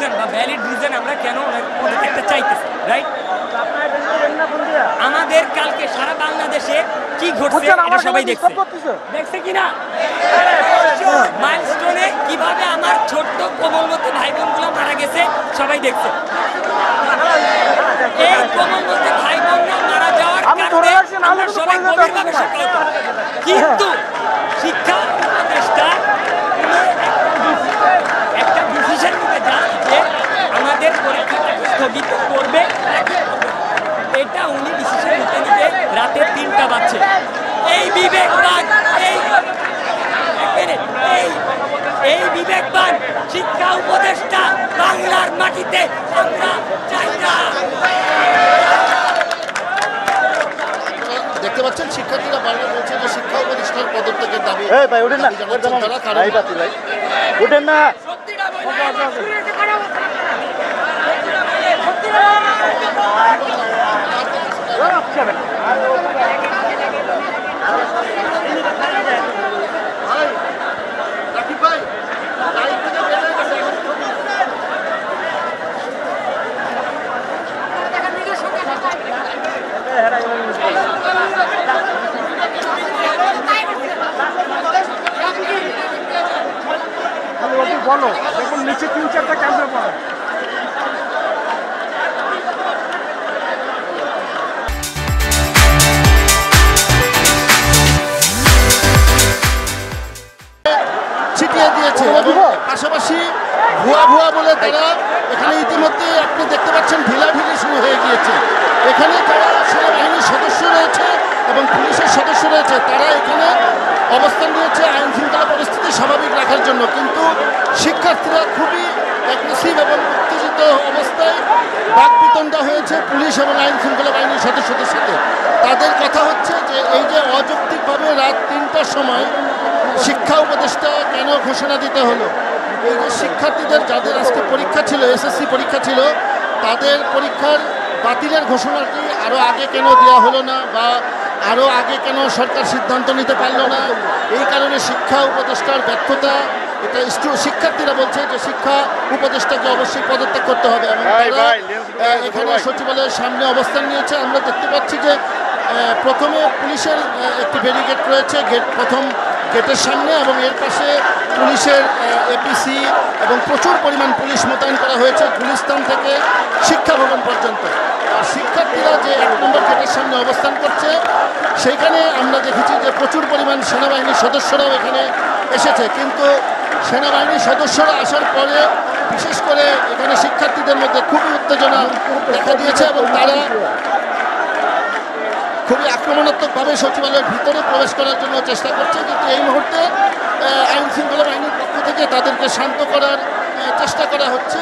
Reason বা valid reason আমরা কেন পদত্যাগটা চাইতেছি, রাইট? আমাদের কালকে সারা বাংলাদেশে কি ঘটছে এটা সবাই দেখছে কিনা? মাইলস্টোনে কিভাবে আমার ছোট্ট কোমলমতি ভাই বোনগুলো মারা গেছে সবাই দেখছে। এই কোমলমতি ভাই বোনরা মারা যাওয়ার কারণে আমরা সবাই গভীরভাবে শোকাহত। কিন্তু শিক্ষা উপদেষ্টা একটা ডিসিশন নিতে যান যে আমাদের পরীক্ষাটাকে স্থগিত করবে, এটা উনি ডিসিশন নিতে নিতে রাতে 3টা বাজছে। এই বিবেকবান এই বিবেকবান শিক্ষা উপদেষ্টা বাংলার মাটিতে আমরা চাই না। দেখতে পাচ্ছেন শিক্ষার্থীরা বারবার বলছে যে শিক্ষা উপদেষ্টার পদত্যাগের দাবি উঠেন না। বলো দেখুন নিচে 3-4টা ক্যামেরা পড়ে। ছিটিয়ে দিয়েছে এবং পাশাপাশি ভুয়া বলে তারা এখানে ইতিমধ্যে আপনি দেখতে পাচ্ছেন ঢিলাঢিলি শুরু হয়ে গিয়েছে। এখানে যারা সেনাবাহিনীর সদস্য রয়েছে এবং পুলিশের সদস্য রয়েছে তারা এখানে অবস্থান নিয়েছে আইন শৃঙ্খলা পরিস্থিতি স্বাভাবিক রাখার জন্য, কিন্তু শিক্ষার্থীরা খুবই অ্যাগ্রেসিভ এবং উত্তেজিত অবস্থায় বাকবিতণ্ডা হয়েছে পুলিশ এবং আইন শৃঙ্খলা বাহিনীর সদস্যদের সাথে। তাদের কথা হচ্ছে যে এই যে অযৌক্তিকভাবে রাত 3টার সময় শিক্ষা উপদেষ্টা কেন ঘোষণা দিতে হলো, এই যে শিক্ষার্থীদের যাদের আজকে পরীক্ষা ছিল, এসএসসি পরীক্ষা ছিল, তাদের পরীক্ষার বাতিলের ঘোষণাটি আরও আগে কেন দেওয়া হলো না বা আরও আগে কেন সরকার সিদ্ধান্ত নিতে পারলো না, এই কারণে শিক্ষা উপদেষ্টার ব্যর্থতা। এটা শিক্ষার্থীরা বলছে যে শিক্ষা উপদেষ্টাকে অবশ্যই পদত্যাগ করতে হবে এবং তারা এখানে সচিবালয়ের সামনে অবস্থান নিয়েছে। আমরা দেখতে পাচ্ছি যে প্রথমে পুলিশের একটি ব্যারিকেড রয়েছে প্রথম গেটের সামনে এবং এর পাশে পুলিশের এপিসি এবং প্রচুর পরিমাণ পুলিশ মোতায়েন করা হয়েছে গুলিস্তান থেকে শিক্ষা ভবন পর্যন্ত। আর শিক্ষার্থীরা যে 1 নম্বর গেটের সামনে অবস্থান করছে সেইখানে আমরা দেখেছি যে প্রচুর পরিমাণ সেনাবাহিনীর সদস্যরাও এখানে এসেছে, কিন্তু সেনাবাহিনীর সদস্যরা আসার পরে বিশেষ করে এখানে শিক্ষার্থীদের মধ্যে খুবই উত্তেজনা দেখা দিয়েছে এবং তারা খুবই আক্রমণাত্মকভাবে সচিবালয়ের ভিতরে প্রবেশ করার জন্য চেষ্টা করছে, কিন্তু এই মুহূর্তে আইন শৃঙ্খলা বাহিনীর পক্ষ থেকে তাদেরকে শান্ত করার চেষ্টা করা হচ্ছে।